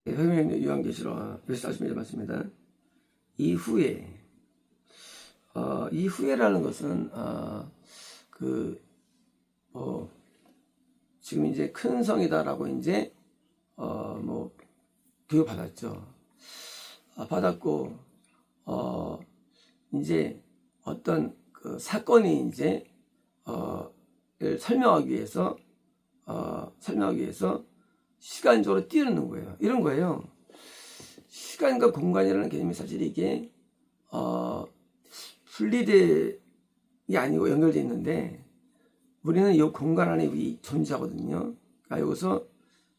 요한계시록 41절 맞습니다. 이후에 이후에라는 것은 지금 이제 큰 성이다라고 이제 교육 받았죠. 받았고 이제 어떤 그 사건이 이제 설명하기 위해서 시간적으로 뛰어넘는 거예요. 이런 거예요. 시간과 공간이라는 개념이 사실 이게 분리되이 아니고 연결되어 있는데 우리는 이 공간 안에 존재하거든요. 그러니까 여기서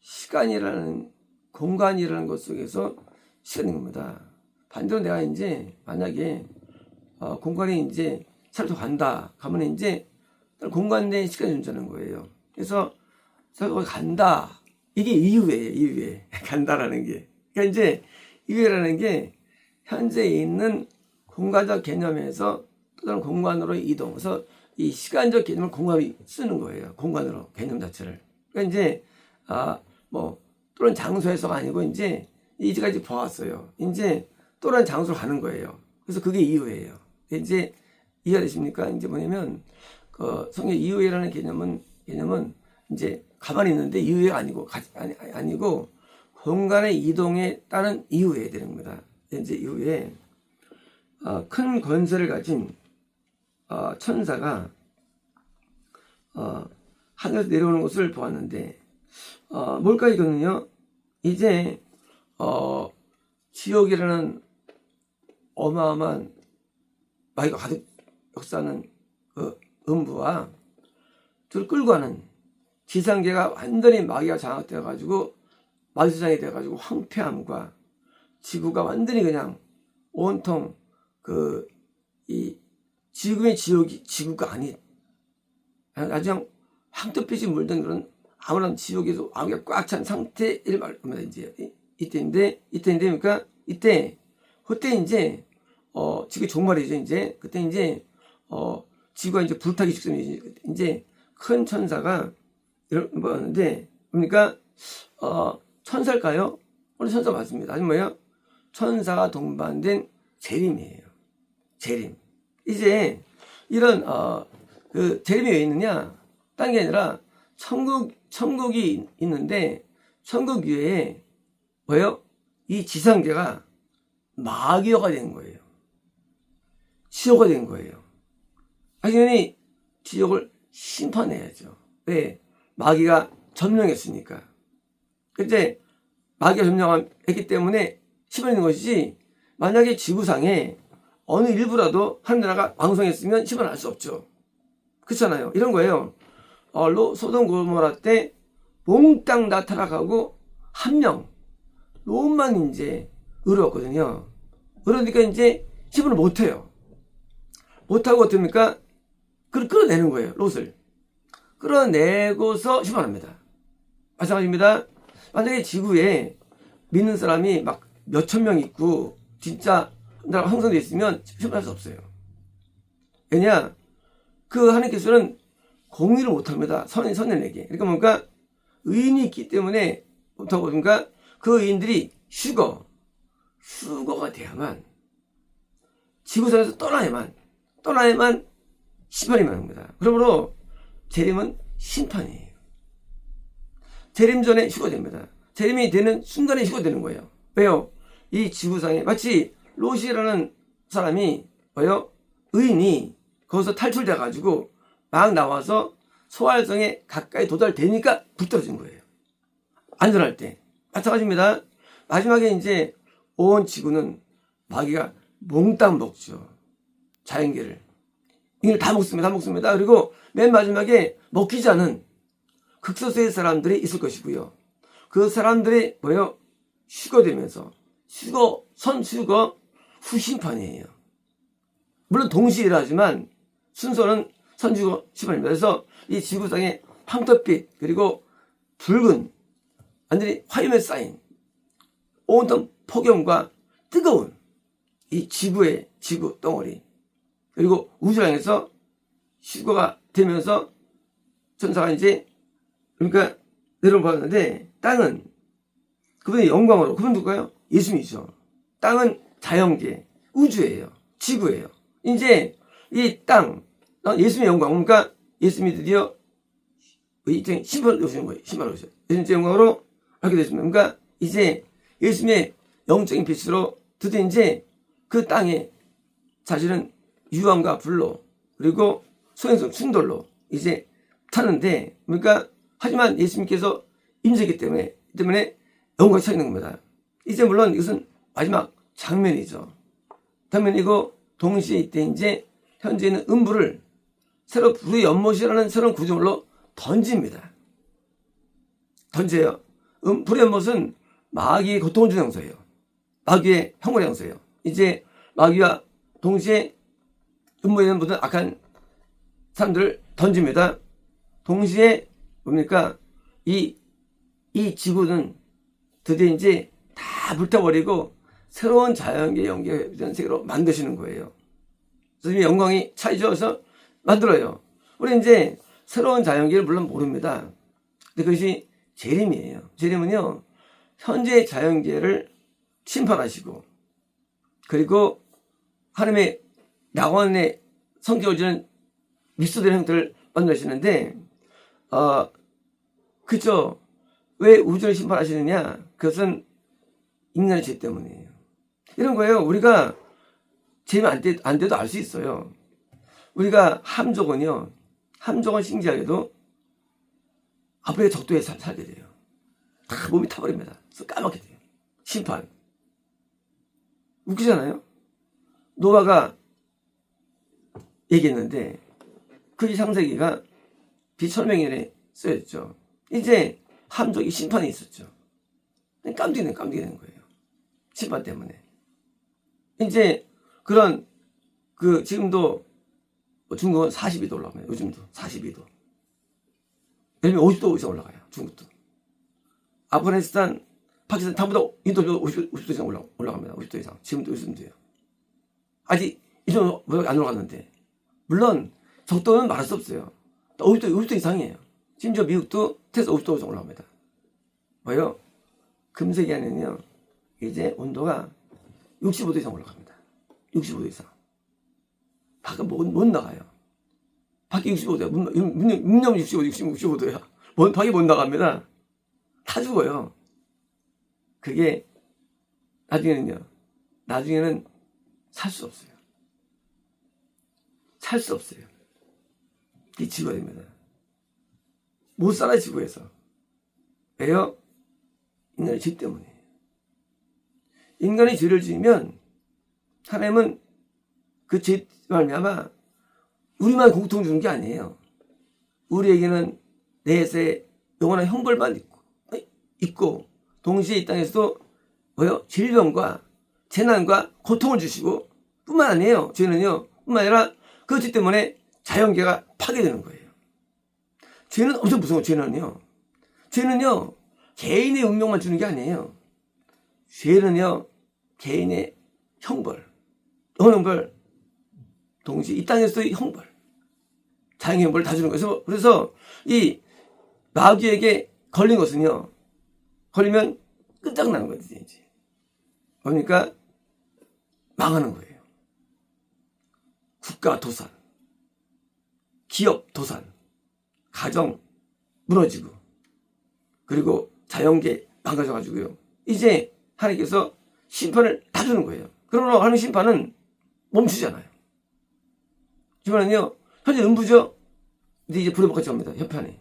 시간이라는 공간이라는 것 속에서 시간인 겁니다. 반대로 내가 이제 만약에 공간에 이제 차를 간다 가면 이제 공간 내에 시간이 존재하는 거예요. 그래서 거기 간다. 이게 이후에 간다라는 게. 그러니까 이제 이후에라는 게 현재 있는 공간적 개념에서 또 다른 공간으로 이동. 그래서 이 시간적 개념을 공간이 쓰는 거예요. 공간으로 개념 자체를. 그러니까 이제 또는 장소에서가 아니고 이제까지 봐왔어요. 이제 또 다른 장소로 가는 거예요. 그래서 그게 이후예요. 이제 이해가 되십니까? 이제 뭐냐면 성경 이후에라는 개념은 이제 가만히 있는데 이후에가 아니고 공간의 이동에 따른 이후에 되는 겁니다. 이제 이후에 큰 권세를 가진 천사가 하늘에서 내려오는 것을 보았는데 뭘까 이거는요. 이제 지옥이라는 어마어마한 마귀가 가득 역사하는 그 음부와 둘을 끌고 가는 지상계가 완전히 마귀가 장악되어 가지고 마주장이 되어 가지고 황폐함과 지구가 완전히 그냥 온통 이 지금의 지구가 아닌 아주 그냥 황토빛이 물든 그런 아무런 지옥에서 마귀가 꽉 찬 상태를 말합니다. 이제 이때인데 그러니까 그때 이제 지구 종말이죠. 이제 그때 이제 지구가 이제 불타기 직전이지. 이제 큰 천사가 이런 거였는데 그러니까 천사일까요? 오늘 천사 맞습니다. 아니 뭐예요? 천사가 동반된 재림이에요. 재림. 이제 이런 그 재림이 왜 있느냐? 딴 게 아니라 천국이 있는데 천국 위에 뭐예요? 이 지상계가 마귀가 된 거예요. 지옥이 된 거예요. 당연히 지옥을 심판해야죠. 왜? 마귀가 점령했으니까. 근데 마귀가 점령했기 때문에 심판하는 것이지 만약에 지구상에 어느 일부라도 한 나라가 왕성했으면 심판할 수 없죠. 그렇잖아요. 이런 거예요. 소돔 고모라 때 몽땅 다 타락하고 한 명 롯만 이제 의로웠거든요. 그러니까 이제 심판을 못해요. 못하고 어떻습니까? 끌어내는 거예요. 롯을 끌어내고서 심판합니다. 마찬가지입니다. 만약에 지구에 믿는 사람이 막 몇천 명 있고 진짜 나라가 형성되어 있으면 심판할 수 없어요. 왜냐? 그 하나님께서는 공의를 못합니다. 선인에게. 그러니까 뭔가 의인이 있기 때문에 못하고 그러니까 그 의인들이 휴거가 돼야만 지구상에서 떠나야만 심판이 임합니다. 그러므로 재림은 심판이에요. 재림 전에 휴거됩니다. 재림이 되는 순간에 휴거되는 거예요. 왜요? 이 지구상에 마치 롯이라는 사람이 뭐요? 의인이 거기서 탈출돼 가지고 막 나와서 소활성에 가까이 도달되니까 불 떨어진 거예요. 안전할 때. 마찬가지입니다. 마지막에 이제 온 지구는 마귀가 몽땅 먹죠. 자연계를. 이걸 다 먹습니다. 그리고 맨 마지막에 먹히지 않은 극소수의 사람들이 있을 것이고요. 그 사람들이 뭐예요? 휴거되면서 선휴거 후심판이에요. 물론 동시에 일하지만 순서는 선휴거 심판입니다. 그래서 이 지구상의 황토빛 그리고 붉은 완전히 화염에 쌓인 온통 폭염과 뜨거운 이 지구 덩어리 그리고 우주를 향해서 휴거가 되면서 천사가 이제 그러니까 내려보았는데 땅은 그분의 영광으로. 그분 누구예요? 예수님이죠. 땅은 자연계, 우주예요. 지구예요. 이제 이 땅, 예수님의 영광. 그러니까 예수님이 드디어 이제 심판을 오시는 거예요. 심판을 오셔요. 예수님의 영광으로 하게 되십니다. 그러니까 이제 예수님의 영적인 빛으로 드디어 이제 그 땅에 사실은 유황과 불로 그리고 소행성 충돌로 이제 타는데, 그러니까 하지만 예수님께서 임재기 때문에 영광이 차 있는 겁니다. 이제 물론 이것은 마지막 장면이죠. 장면이고 동시에 이때 이제 현재는 음부를 새로 불의 연못이라는 새로운 구조물로 던집니다. 던져요. 불의 연못은 마귀의 고통을 주는 형사예요. 마귀의 형벌의 형사예요. 이제 마귀와 동시에 음부에 있는 모든 악한 사람들을 던집니다. 동시에 뭡니까? 이 지구는 드디어 이제 다 불타버리고 새로운 자연계 연계된 세계로 만드시는 거예요. 그래서 영광이 차이져서 만들어요. 우리 이제 새로운 자연계를 물론 모릅니다. 근데 그것이 재림이에요. 재림은요, 현재 자연계를 심판하시고, 그리고 하나님의 낙원의 성격을 지는 미소된 형태를 만드시는데, 그죠? 왜 우주를 심판하시느냐? 그것은 인간의 죄 때문이에요. 이런 거예요. 우리가 죄면 안 돼도 알 수 있어요. 우리가 함족은 신기하게도 아프리카 적도에 살게 돼요. 다 몸이 타버립니다. 그래서 까맣게 돼요. 심판. 웃기잖아요? 노아가 얘기했는데 그 창세기가 비철명년에 쓰여졌죠. 이제 함족이 심판이 있었죠. 깜짝이는 거예요. 심판 때문에. 이제 그런 지금도 중국은 42도 올라갑니다. 요즘도 42도. 요즘에 50도 이상 올라가요. 중국도. 아프가니스탄, 파키스탄 다보다 인도도 50도 이상 올라갑니다. 50도 이상. 요즘도요. 아직 이 정도 안 올라갔는데. 물론 적도는 말할 수 없어요. 50도 이상이에요. 심지어 미국도 태서 50도 이상 올라갑니다. 뭐요? 금세 안에는요, 이제 온도가 65도 이상 올라갑니다. 65도 이상. 밖에 못 나가요. 밖에 65도야. 문념 65도야. 밖에 못 나갑니다. 다 죽어요. 그게 나중에는 살 수 없어요. 살 수 없어요. 이 지구가 됩니다. 못 살아, 지구에서. 왜요? 인간의 죄 때문에. 인간이 죄를 지으면 하나님은 그 죄 말미암아 우리만 고통 주는 게 아니에요. 우리에게는 내세에 영원한 형벌만 있고 동시에 이 땅에서도 질병과 재난과 고통을 주시고 뿐만 아니에요. 죄는요. 뿐만 아니라 그 죄 때문에 자연계가 파괴되는 거예요. 죄는 엄청 무서워. 죄는요. 개인의 운명만 주는 게 아니에요. 죄는요. 개인의 형벌, 형벌, 동시에 이 땅에서의 형벌, 자연의 형벌을 다 주는 거예요. 그래서 이 마귀에게 걸린 것은요, 걸리면 끝장나는 거예요. 이제. 그러니까 망하는 거예요. 국가 도산, 기업 도산, 가정 무너지고, 그리고 자연계 망가져가지고요. 이제 하나님께서 심판을 다 주는 거예요. 그러므로 하나님 심판은 멈추잖아요. 심판은요, 현재 음부죠? 근데 이제 불에 바꿔 갑니다. 협판에.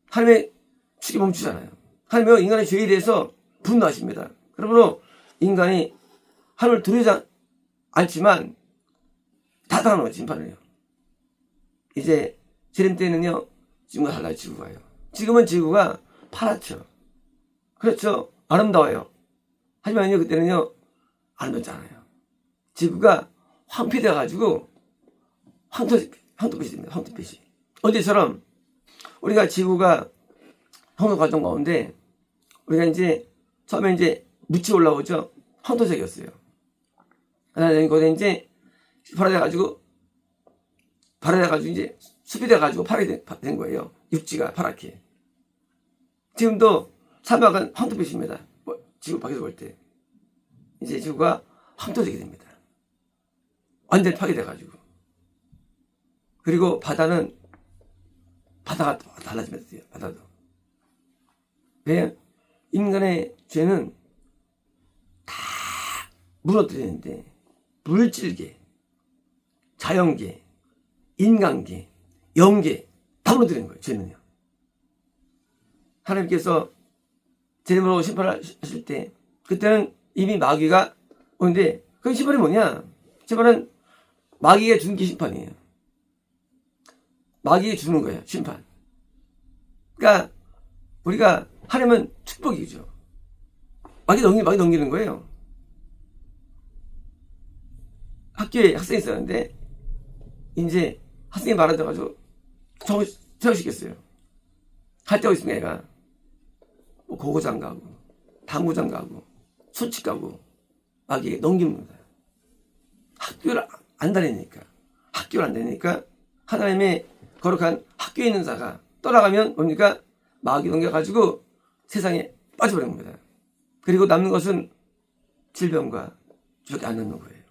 하나님의 축이 멈추잖아요. 하나님은 인간의 죄에 대해서 분노하십니다. 그러므로 인간이 하나님을 두려워하지 않지만 다 당하는 거예요. 심판을요. 이제 재림 때는요, 지금과 달라요. 지구가요. 지금은 지구가 파랗죠. 그렇죠. 아름다워요. 하지만요, 그때는요, 아름답지 않아요. 지구가 황폐돼가지고 황토빛이 됩니다. 황토빛이. 어제처럼 우리가 지구가 황토 과정 가운데 우리가 이제 처음에 이제 묻이 올라오죠. 황토색이었어요. 그다음에 거기에 이제 파래돼가지고 이제 숲이 돼가지고 파랗게 된 거예요. 육지가 파랗게. 지금도 사막은 황토빛입니다. 지구 밖에서 볼 때 이제 지구가 황토되게 됩니다. 완전히 파괴돼가지고. 그리고 바다가 달라지면서 돼요. 바다도. 왜? 인간의 죄는 다 무너뜨리는데 물질계, 자연계, 인간계, 영계 다 무너뜨리는 거예요. 죄는요. 하나님께서 제대로 심판하실 때 그때는 이미 마귀가 오는데 그 심판이 뭐냐? 심판은 마귀가 주는 게 심판이에요. 마귀가 주는 거예요. 심판. 그러니까 우리가 하려면 축복이죠. 마귀 넘기는 거예요. 학교에 학생이 있었는데 이제 학생이 말아들어가지고 퇴학시켰어요. 할 데가 있으면 애가 뭐 고고장 가고 당구장 가고 술집 가고 마귀에게 넘기는 거다. 학교를 안 다니니까 하나님의 거룩한 학교에 있는 자가 떠나가면 뭡니까? 마귀 넘겨가지고 세상에 빠져버리는 겁니다. 그리고 남는 것은 질병과 죄밖에 안 남는 거예요.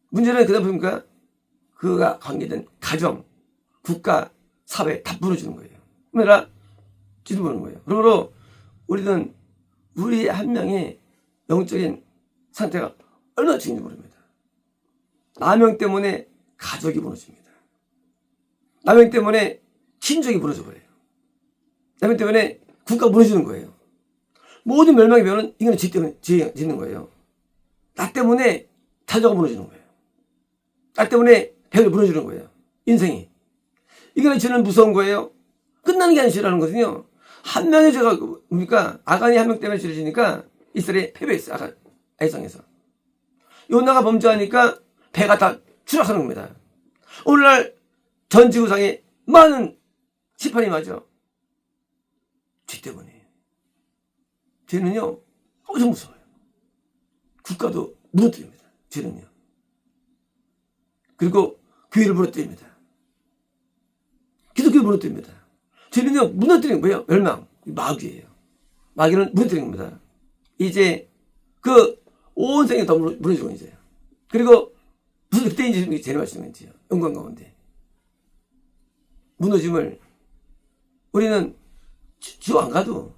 문제는 그다음 보니까 그가 관계된 가정, 국가, 사회 다 무너지는 거예요. 그러나 뒤집어보는 거예요. 그러므로 우리는 우리 한 명의 영적인 상태가 얼마나 중요한지 모릅니다. 남용 때문에 가족이 무너집니다. 남용 때문에 친족이 무너져버려요. 남용 때문에 국가가 무너지는 거예요. 모든 멸망의 변은 이거는 죄 때문에 짓는 거예요. 나 때문에 자녀가 무너지는 거예요. 나 때문에 배가 무너지는 거예요. 인생이. 이거는 죄는 무서운 거예요. 끝나는 게 아니라 죄라는 거거든요. 한 명의 죄가 뭡니까? 아간이 한 명 때문에 죄를 지니까 이스라엘이 패배했어요. 아이성에서. 요나가 범죄하니까 배가 다 추락하는 겁니다. 오늘날 전 지구상에 많은 심판이 맞아. 죄 때문이에요. 죄는요, 엄청 무서워요. 국가도 무너뜨립니다. 죄는요. 그리고 교회를 무너뜨립니다. 기독교를 무너뜨립니다. 죄는요, 무너뜨리는 거예요. 멸망. 마귀예요. 마귀는 무너뜨리는 겁니다. 이제 온 세상이 다 무너지고 이제. 그리고 무슨 그때 이제 제일 말씀인지요. 영광 가운데. 무너짐을 우리는 지옥 안 가도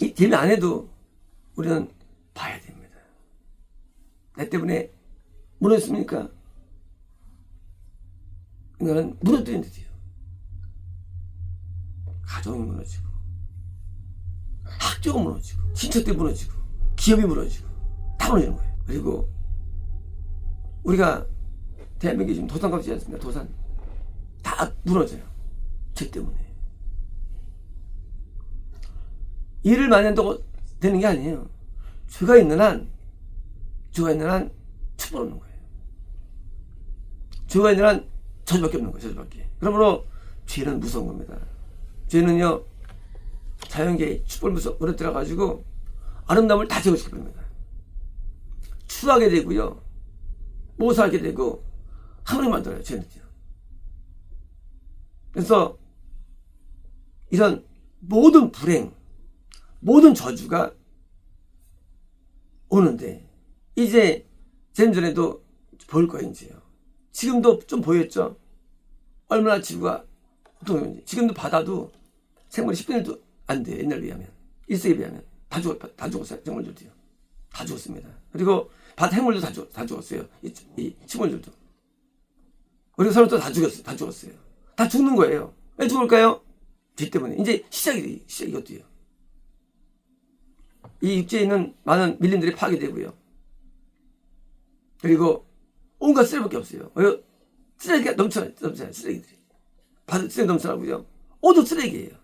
이 재미 안 해도 우리는 봐야 됩니다. 내 때문에 무너졌습니까? 인간은 무너뜨린 듯이요. 가정이 무너지고, 학교가 무너지고, 친척들이 무너지고, 기업이 무너지고, 다 무너지는 거예요. 그리고 우리가 대한민국이 지금 도산값이지 않습니까? 도산. 다 무너져요. 죄 때문에. 일을 많이 한다고 되는 게 아니에요. 죄가 있는 한 축복 없는 거예요. 죄가 있는 한 저주밖에 없는 거예요. 저주밖에. 그러므로 죄는 무서운 겁니다. 죄는요, 자연계의 축복을 무너뜨려가지고 아름다움을 다 제거시켜버립니다. 추하게 되고요, 모사하게 되고, 하나님 만들어요. 죄는요. 그래서 이런 모든 불행, 모든 저주가 오는데 이제 좀 전에도 보일 거예요. 이제요. 지금도 좀 보였죠. 얼마나 지구가 고통스러운지. 지금도 바다도 생물이 10분의 1도 안 돼요. 옛날에 비하면. 1세기에 비하면. 다 죽었어요. 생물들도요. 다 죽었습니다. 그리고 바다 생물도 다 죽었어요. 이 식물들도. 그리고 사람도 다 죽었어요. 다 죽는 거예요. 왜 죽을까요? 죄 때문에. 이제 시작이 이것도요. 이 육지에 있는 많은 밀림들이 파괴되고요. 그리고 온갖 쓰레기밖에 없어요. 쓰레기가 넘쳐나요. 쓰레기들이. 바다 쓰레기 넘쳐나고요. 옷도 쓰레기예요.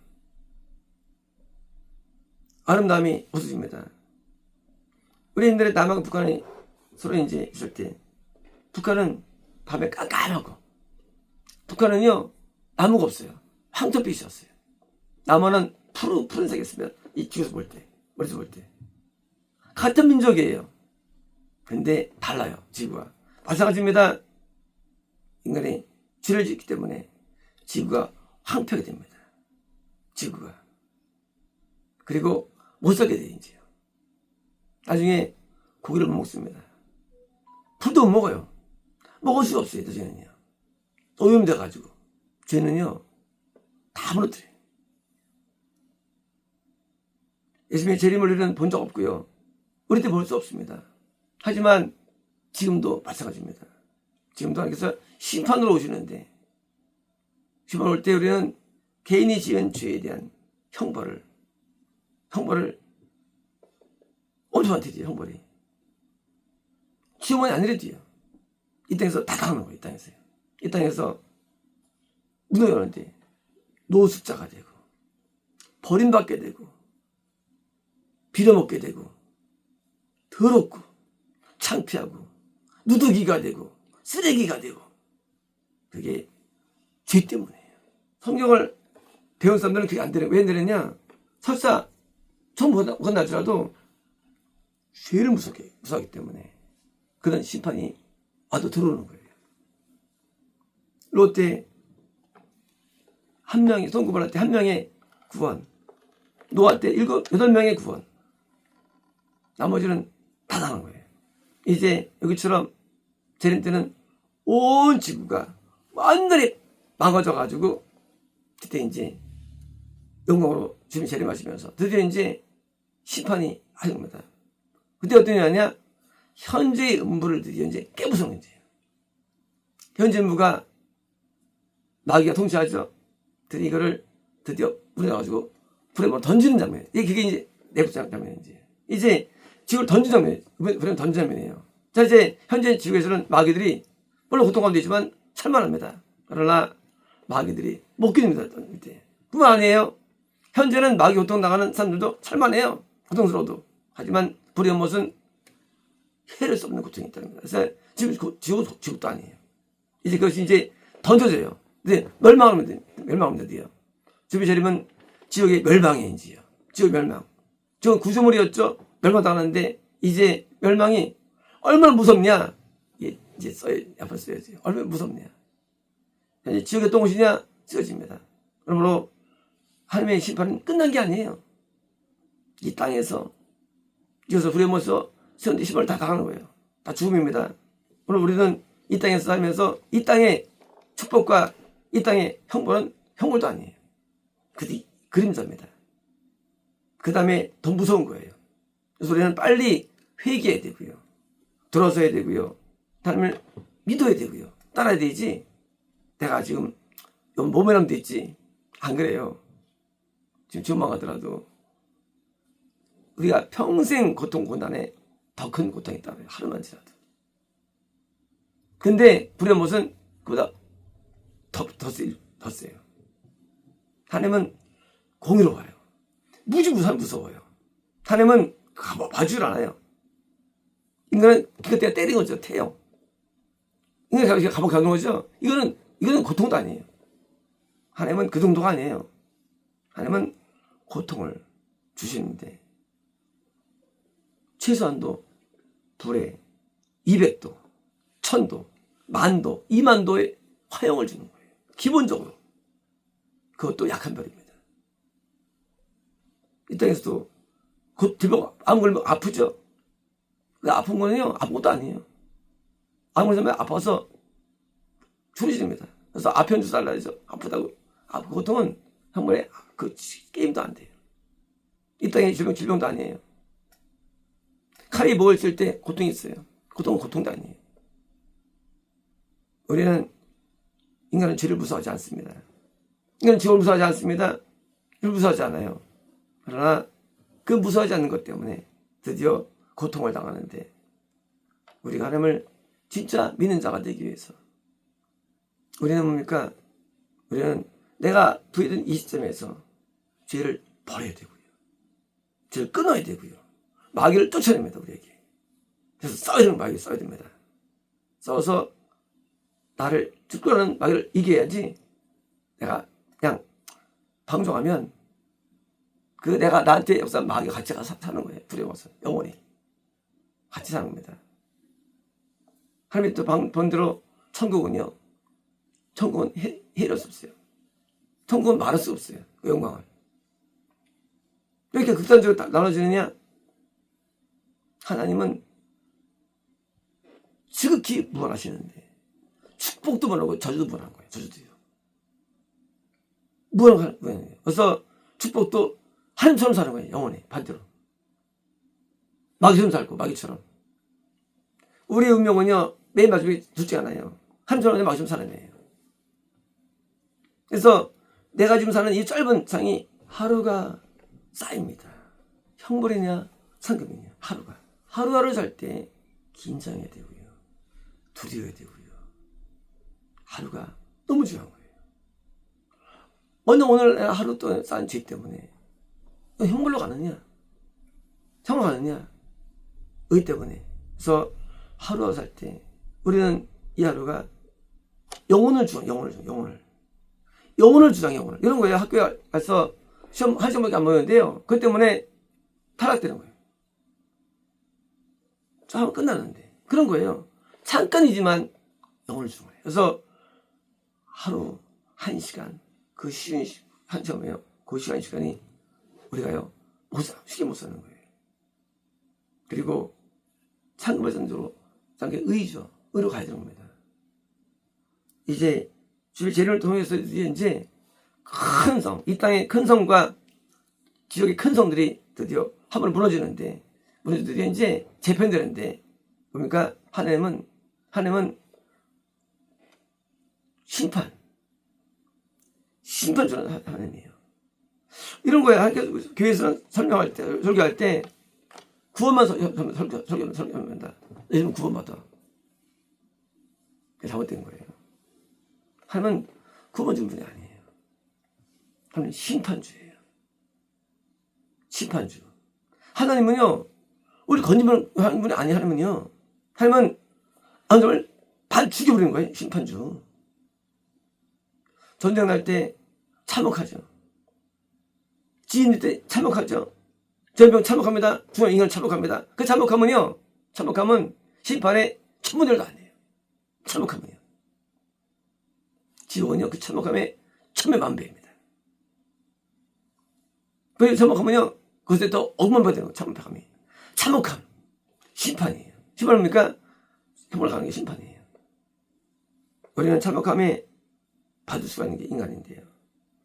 아름다움이 없어집니다. 우리 옛날에 남한과 북한이 서로 이제 있을 때, 북한은 밤에 깜깜하고, 북한은요, 나무가 없어요. 황토빛이었어요. 남한은 푸른색이었으면, 이 뒤에서 볼 때, 머리에서 볼 때. 같은 민족이에요. 근데 달라요, 지구가. 마찬가지입니다. 인간이 죄를 짓기 때문에 지구가 황폐하게 됩니다. 지구가. 그리고 못 살게 돼 이제요. 나중에 고기를 못 먹습니다. 풀도 못 먹어요. 먹을 수가 없어요. 이제는요. 오염돼가지고 죄는요 다 무너뜨려요. 예수님의 재림을 본 적 없고요. 우리 때 볼 수 없습니다. 하지만 지금도 마찬가지입니다. 지금도 하나님께서 심판으로 오시는데 심판 올 때 우리는 개인이 지은 죄에 대한 형벌을 엄청난 테지요. 형벌이 지옥만이 아니래도요. 이 땅에서 다 당하는 거예요. 이 땅에서요. 이 땅에서 문을 여는데 노숙자가 되고 버림받게 되고 빌어먹게 되고 더럽고 창피하고 누더기가 되고 쓰레기가 되고 그게 죄 때문이에요. 성경을 배운 사람들은 그게 안 되는 왜 안 되느냐? 설사 처음 건나더라도 죄를 무서워하기 때문에 그런 심판이 와도 들어오는 거예요. 롯데 한 명이 손구벌할 때 한 명의 구원, 노아 때 8명의 구원, 나머지는 다 당한 거예요. 이제 여기처럼 재림 때는 온 지구가 완전히 망가져가지고 그때 이제 영광으로 주님 재림하시면서 드디어 이제 심판이 하는 겁니다. 그때 어떤 일이냐? 현재의 음부를 드디어 이제 깨부수는 문제예요. 현재 음부가 마귀가 통치하죠. 드디어 이거를 드디어 불에 넣어가지고 불에 뭐 던지는 장면이에요. 그게 이제 내부 장면이지. 이제 지구를 던지는 장면이에요. 불에 던지는 장면이에요. 자, 이제 현재 지구에서는 마귀들이 물론 고통 가운데 있지만 살만합니다. 그러나 마귀들이 못 견딥니다. 뿐만 아니에요. 현재는 마귀 고통 나가는 사람들도 살만해요. 고통스러워도. 하지만 불의 연못은 해를 수 없는 고통이 있다는 거예요. 그래서 지금 지옥도 아니에요. 이제 그것이 이제 던져져요. 근데 멸망하면 돼요. 주비 재림은 지옥의 멸망이지요. 지옥 멸망. 지옥은 구조물이었죠. 멸망당하는데 이제 멸망이 얼마나 무섭냐? 이제 앞으로 써야지. 얼마나 무섭냐? 이제 지옥에 또 오시냐? 쓰여집니다. 그러므로 하나님의 심판은 끝난 게 아니에요. 이 땅에서 이어서 불에 못서 세운데 심판을 다 당하는 거예요. 다 죽음입니다. 오늘 우리는 이 땅에서 살면서 이 땅의 축복과 이 땅의 형벌도 아니에요. 그림자입니다. 그 다음에 더 무서운 거예요. 그래서 우리는 빨리 회개해야 되고요. 들어서야 되고요. 하나님을 믿어야 되고요. 따라야 되지. 내가 지금 몸에만 됐지. 안 그래요. 지금 지옥만 가더라도 우리가 평생 고난에 더 큰 고통이 있다고요. 하루만 지나도. 근데 불의 못은 그보다 더 세요. 하나님은 공의로워요. 무서워요. 하나님은 봐줄 않아요. 인간은 기껏해야 때린 거죠. 태요. 인간이 감옥 가는 거죠. 이거는 고통도 아니에요. 하나님은 그 정도가 아니에요. 하나님은 고통을 주시는데 최소한도 불에 200도, 1000도, 10,000도, 20,000도의 화형을 주는 거예요. 기본적으로. 그것도 약한 별입니다. 이 땅에서도 곧 들고 암 걸리면 아프죠. 그 아픈 거는요, 아무것도 아니에요. 암 걸리면 아파서 줄어집니다. 그래서 아편 주사 달라죠. 아프다고. 고통은 정말 그 게임도 안 돼요. 이 땅의 질병도 아니에요. 칼이 목을 쓸 때 고통이 있어요. 고통은 고통도 아니에요. 우리는 인간은 죄를 무서워하지 않습니다. 인간은 지옥을 무서워하지 않습니다. 죄를 무서워하지 않아요. 그러나 그 무서워하지 않는 것 때문에 드디어 고통을 당하는데 우리가 하나님을 진짜 믿는 자가 되기 위해서 우리는 뭡니까? 우리는 내가 부여된 이 시점에서 죄를 버려야 되고요. 죄를 끊어야 되고요. 마귀를 쫓아냅니다. 우리에게. 그래서 마귀를 싸워야 됩니다. 싸워서 나를 죽도록 마귀를 이겨야지 내가 그냥 방종하면 내가 나한테 역사한 마귀가 같이 가서 사는 거예요. 두려워서 영원히 같이 사는 겁니다. 하나님이 또 본대로 천국은 헤아릴 수 없어요. 천국은 말할 수 없어요. 그 영광을. 왜 이렇게 극단적으로 나눠지느냐? 하나님은 지극히 무한하시는데 축복도 무한하고 저주도 무한한 거예요. 저주도요. 무한한 거예요. 그래서 축복도 하나님처럼 사는 거예요. 영원히 반대로. 마귀처럼 살고 마귀처럼. 우리의 운명은요. 맨 마지막에 둘째 하나예요. 하나님처럼 마귀처럼 사는 거예요. 그래서 내가 지금 사는 이 짧은 상이 하루가 쌓입니다. 형벌이냐 상급이냐 하루가. 하루하루 살 때 긴장해야 되고요. 두려워야 되고요. 하루가 너무 중요한 거예요. 오늘 하루 또 쌓은 죄 때문에 형벌로 가느냐? 형벌로 가느냐? 의 때문에. 그래서 하루하루 살 때 우리는 이 하루가 영혼을 주장, 영혼을 이런 거예요. 학교에 가서 한 시험밖에 안 보는데요. 그것 때문에 탈락되는 거예요. 하면 끝나는데 그런 거예요. 잠깐이지만 영혼을 주는 거예요. 그래서 하루 1시간 그 쉬는 한 시험이에요. 그 시간이 우리가요 쉽게 못 사는 거예요. 그리고 상급의 전도로 의죠. 의로 가야 되는 겁니다. 이제 주의 재련을 통해서 이제 큰 성, 이 땅의 큰 성과 지역의 큰 성들이 드디어 한 번 무너지는데 드디어 이제 재편되는데 그러니까 하나님은 심판 주는 하나님이에요. 이런 거에 교회에서 설명할 때 설교할 때 구원만 설교합니다. 요즘 구원받아. 그게 잘못된 거예요. 하나님은 구원 주는 분이 아니에요. 하나님은 심판주예요. 심판주. 하나님은요, 우리 건지면 하는 분이 아니에요. 하나님은 안정을 반 죽여버리는 거예요. 심판주. 전쟁 날 때 참혹하죠. 지인 때 참혹하죠. 전병 참혹합니다. 중앙인간 참혹합니다. 그 참혹함은 심판의 천문들도 아니에요. 참혹함은요. 지옥은요, 그 참혹함의 천배만배입니다. 그 참혹함은요, 그것에 또 억만 받는 거예요. 참혹함. 심판이에요. 심판은 뭡니까? 형벌 가는 게 심판이에요. 우리는 참혹함에 받을 수가 있는 게 인간인데요.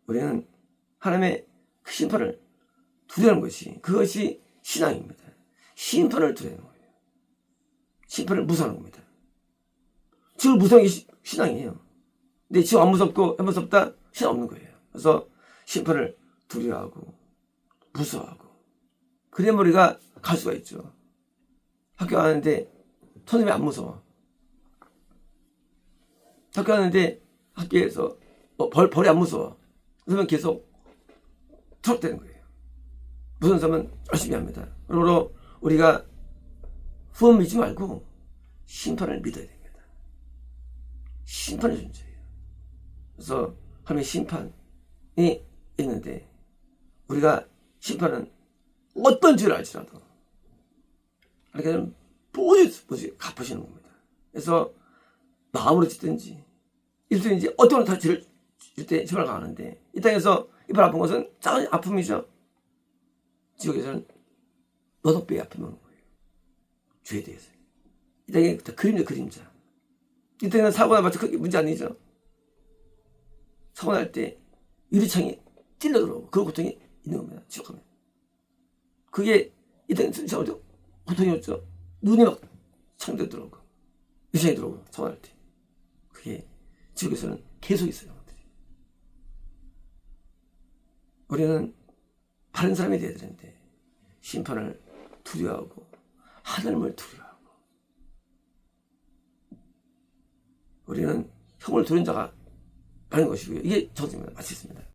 우리는 하나님의 그 심판을 두려워하는 그것이 신앙입니다. 심판을 두려워하는 거예요. 심판을 무서워하는 겁니다. 지옥을 무서워하는 게 신앙이에요. 근데 지옥 안 무섭고 안 무섭다? 신앙 없는 거예요. 그래서 심판을 두려워하고 무서워하고 그래야 우리가 갈 수가 있죠. 학교 가는데 선생님이 안 무서워. 학교 가는데 학교에서 벌이 안 무서워. 그러면 계속 트럭되는 거예요. 무서운 사람은 열심히 합니다. 그러므로 우리가 후원 믿지 말고 심판을 믿어야 됩니다. 심판의 존재예요. 그래서 하나님의 심판이 있는데 우리가 심판은 어떤 죄를 알지라도 그러니까 보지 갚으시는 겁니다. 그래서 마음으로 짓든지 일든지 어떤 죄를 질 때 심판을 가하는데 이 땅에서 이발 아픈 것은 작은 아픔이죠. 지옥에서는 너도 배에 아픔이 오는 거예요. 죄에 대해서. 이 땅에 그림자. 이 땅에는 사고나 마치 크게 문제 아니죠. 사고 날 때 유리창이 찔러 들어오고 그 고통이 있는 겁니다. 지옥하면. 그게 이 땅에 고통이 없죠. 눈이 막 창대 들어오고 유리창이 들어오고 사고 날 때. 그게 지옥에서는 계속 있어요. 우리는 바른 사람이 되어야 되는데 심판을 두려워하고 하나님을 두려워하고 우리는 형을 두려운 자가 많은 것이고요. 이게 정답입니다. 마치겠습니다.